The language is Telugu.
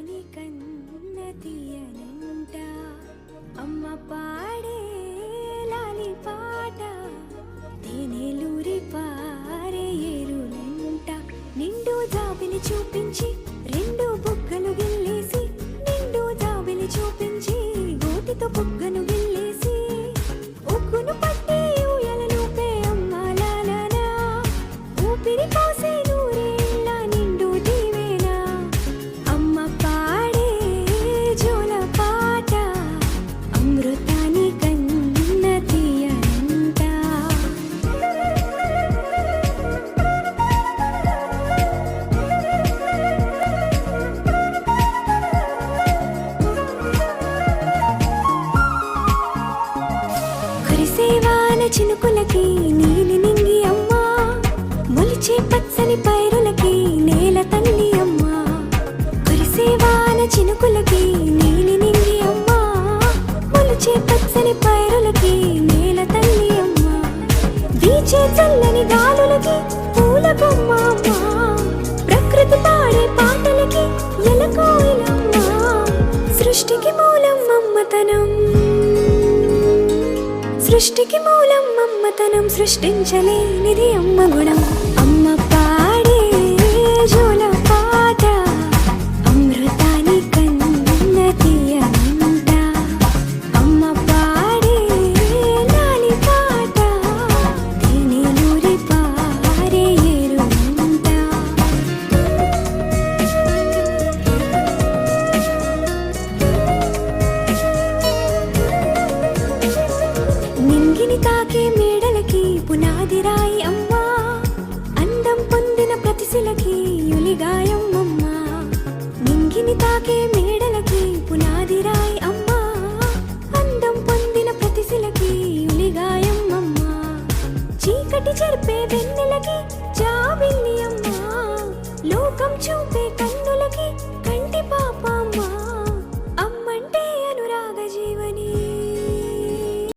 అమృతాని కన్న తీయనంట అమ్మ పాడే లాలి పాట తేనెలూరి పారే ఏరులంట నిండు జాబిలి చూపించి రెండు బుగ్గలు గిల్లేసి నిండు జాబిలి చూపించి గోటితో బుగ్గను గిల్లేసి ఉగ్గును పట్టి ఊయలలోపే అమ్మ లాలనా ఊపిరి పోసే నూరేళ్ళ నిండు దీవేనా అమ్మ పాడే జోల పాట అమృతాని కన్న తీయనంట కురిసేవాన చినుకులకి నీలి నింగి అమ్మ మొలిచే పచ్చని పైరులకి నేల తల్లి అమ్మ కురిసేవాన చినుకులకి నీలి నింగి అమ్మ మొలిచే పచ్చని పైరులకి నేల తల్లి అమ్మ వీచే చల్లని గాలులకి పూల బొమ్మ అమ్మ ప్రకృతి పాడే పాటలకి ఎలకోయిలమ్మ సృష్టికి మూలం అమ్మతనం సృష్టికి మూలం అమ్మతనం సృష్టించలేనిది అమ్మ గుణం అమ్మ పాడే జోల పాట అమృతాని కన్న తీయనంట అమ్మ పాడే లాలి పాట తేనెలూరి పారే ఏరులంట నింగిని తాకే మేడలకి పునాది రాయి అమ్మా అందం పొందిన ప్రతిశిలకి యులిగాయం అమ్మా నింగిని తాకే మేడలకి పునాది రాయి అమ్మా అందం పొందిన ప్రతిశిలకి యులిగాయం అమ్మా చీకటి చెరిపే వెన్నెలకి జాబిల్లి అమ్మా లోకం చూపే